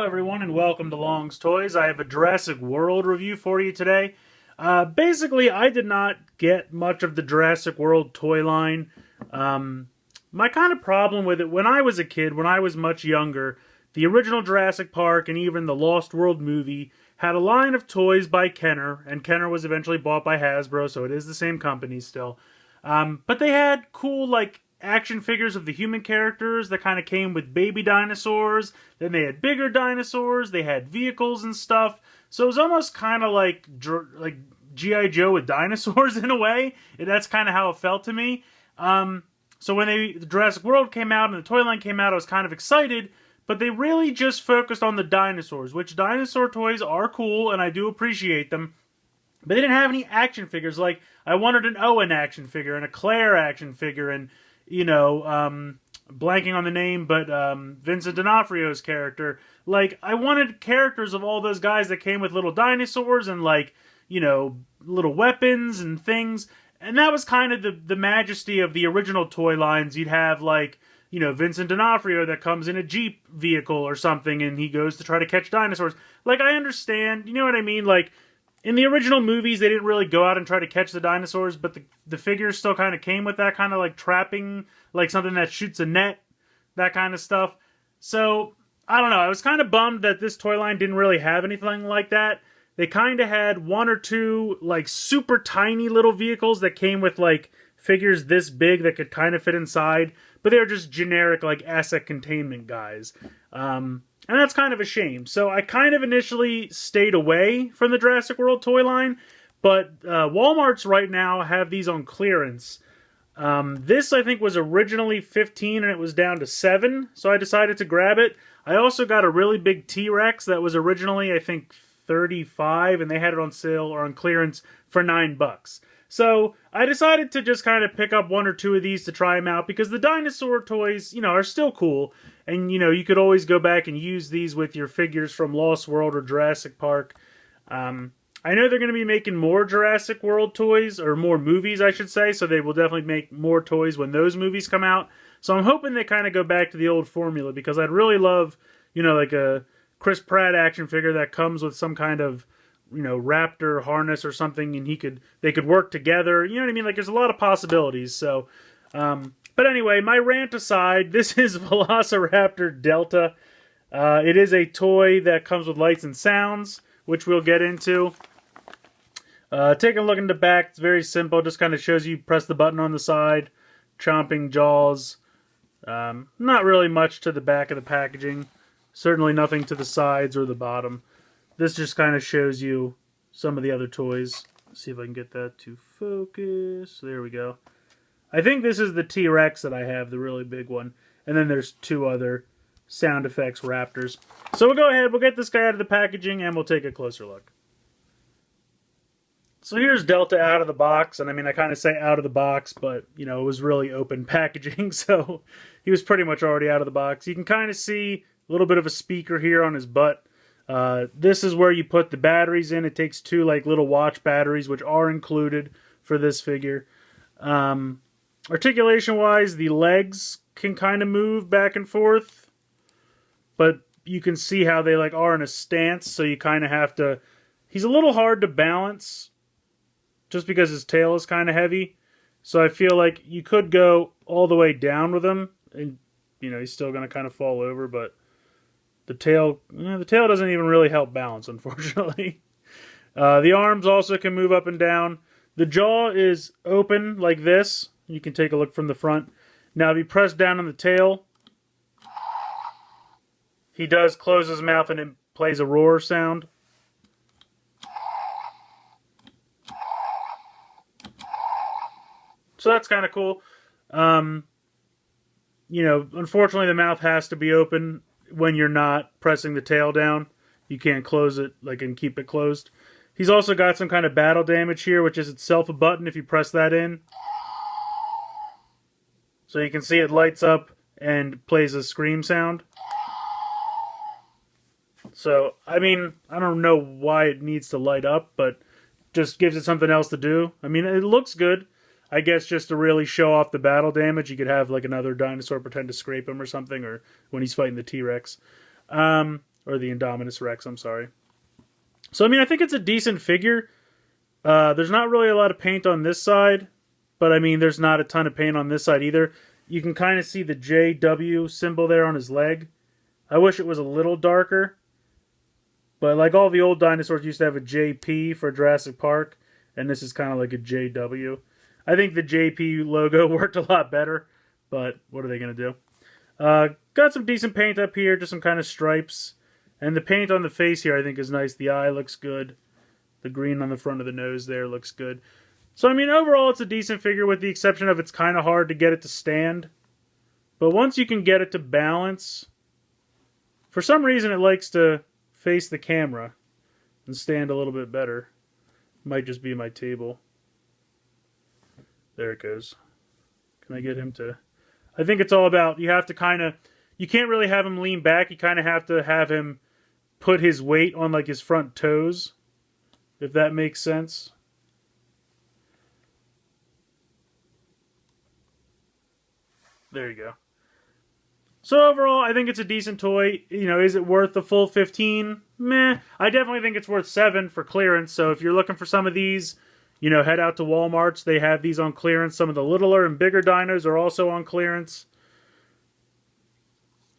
Hello everyone and welcome to Long's Toys. I have a Jurassic World review for you today. Basically, I did not get much of the Jurassic World toy line. My kind of problem with it, when I was a kid, when I was much younger, the original Jurassic Park and even the Lost World movie had a line of toys by Kenner, and Kenner was eventually bought by Hasbro, so it is the same company still. But they had cool, action figures of the human characters that kind of came with baby dinosaurs. Then they had bigger dinosaurs. They had vehicles and stuff. So it was almost kind of like G.I. Joe with dinosaurs in a way. That's kind of how it felt to me. So when the Jurassic World came out and the toy line came out, I was kind of excited. But they really just focused on the dinosaurs, which dinosaur toys are cool and I do appreciate them. But they didn't have any action figures. Like, I wanted an Owen action figure and a Claire action figure and blanking on the name, but Vincent D'Onofrio's character. Like, I wanted characters of all those guys that came with little dinosaurs and, little weapons and things. And that was kind of the majesty of the original toy lines. You'd have, Vincent D'Onofrio that comes in a Jeep vehicle or something and he goes to try to catch dinosaurs. Like, I understand, you know what I mean? Like, in the original movies, they didn't really go out and try to catch the dinosaurs, but the figures still kind of came with that kind of trapping, like something that shoots a net, that kind of stuff. So, I don't know. I was kind of bummed that this toy line didn't really have anything like that. They kind of had one or two, super tiny little vehicles that came with, figures this big that could kind of fit inside, but they were just generic, asset containment guys. And that's kind of a shame. So I kind of initially stayed away from the Jurassic World toy line, but Walmart's right now have these on clearance. This, I think, was originally $15 and it was down to $7, so I decided to grab it. I also got a really big T-Rex that was originally, I think, $35, and they had it on sale or on clearance for $9. So I decided to just kind of pick up one or two of these to try them out because the dinosaur toys, are still cool. And, you could always go back and use these with your figures from Lost World or Jurassic Park. I know they're going to be making more Jurassic World toys, or more movies, I should say. So they will definitely make more toys when those movies come out. So I'm hoping they kind of go back to the old formula because I'd really love, a Chris Pratt action figure that comes with some kind of, raptor harness or something, and they could work together. You know what I mean? There's a lot of possibilities. So, but anyway, my rant aside, this is Velociraptor Delta. It is a toy that comes with lights and sounds, which we'll get into. Taking a look in the back, it's very simple. Just kind of shows you press the button on the side, chomping jaws. Not really much to the back of the packaging. Certainly nothing to the sides or the bottom. This just kind of shows you some of the other toys. Let's see if I can get that to focus. There we go. I think this is the T-Rex that I have, the really big one. And then there's two other sound effects raptors. So we'll go ahead, we'll get this guy out of the packaging, and we'll take a closer look. So here's Delta out of the box. And I mean, I kind of say out of the box, but, it was really open packaging. So he was pretty much already out of the box. You can kind of see a little bit of a speaker here on his butt. This is where you put the batteries in. It takes two little watch batteries, which are included for this figure. Articulation wise, the legs can kind of move back and forth, but you can see how they are in a stance, so you kind of have to. He's a little hard to balance just because his tail is kind of heavy, so I feel like you could go all the way down with him and he's still going to kind of fall over, but the tail doesn't even really help balance, unfortunately. The arms also can move up and down. The jaw is open like this. You can take a look from the front. Now, if you press down on the tail, he does close his mouth and it plays a roar sound. So that's kind of cool. Unfortunately, the mouth has to be open when you're not pressing the tail down. You can't close it and keep it closed. He's also got some kind of battle damage here, which is itself a button if you press that in. So you can see it lights up and plays a scream sound. So, I mean, I don't know why it needs to light up, but just gives it something else to do. I mean, it looks good. I guess just to really show off the battle damage, you could have another dinosaur pretend to scrape him or something, or when he's fighting the T-Rex. Or the Indominus Rex, I'm sorry. So, I mean, I think it's a decent figure. There's not really a lot of paint on this side. But, I mean, there's not a ton of paint on this side either. You can kind of see the JW symbol there on his leg. I wish it was a little darker. But like all the old dinosaurs used to have a JP for Jurassic Park. And this is kind of like a JW. I think the JP logo worked a lot better. But what are they going to do? Got some decent paint up here. Just some kind of stripes. And the paint on the face here I think is nice. The eye looks good. The green on the front of the nose there looks good. So, I mean, overall, it's a decent figure with the exception of it's kind of hard to get it to stand. But once you can get it to balance, for some reason it likes to face the camera and stand a little bit better. Might just be my table. There it goes. Can I get him to... I think it's all about, you have to kind of... You can't really have him lean back. You kind of have to have him put his weight on, like, his front toes. If that makes sense. There you go. So overall, I think it's a decent toy. You know, is it worth the full 15? Meh. I definitely think it's worth 7 for clearance. So if you're looking for some of these, you know, head out to Walmart's. They have these on clearance. Some of the littler and bigger dinos are also on clearance.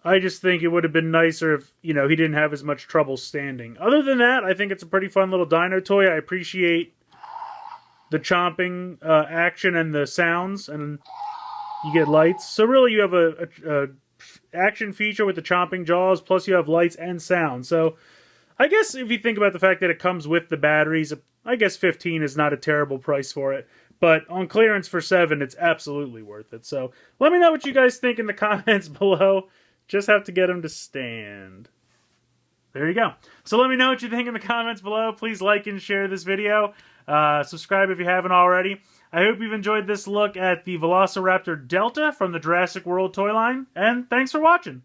I just think it would have been nicer if, you know, he didn't have as much trouble standing. Other than that, I think it's a pretty fun little dino toy. I appreciate the chomping action and the sounds, and you get lights. So really you have a action feature with the chomping jaws, plus you have lights and sound. So I guess if you think about the fact that it comes with the batteries, I guess 15 is not a terrible price for it. But on clearance for 7, it's absolutely worth it. So let me know what you guys think in the comments below. Just have to get him to stand. There you go. So let me know what you think in the comments below. Please like and share this video. Subscribe if you haven't already. I hope you've enjoyed this look at the Velociraptor Delta from the Jurassic World toy line. And thanks for watching.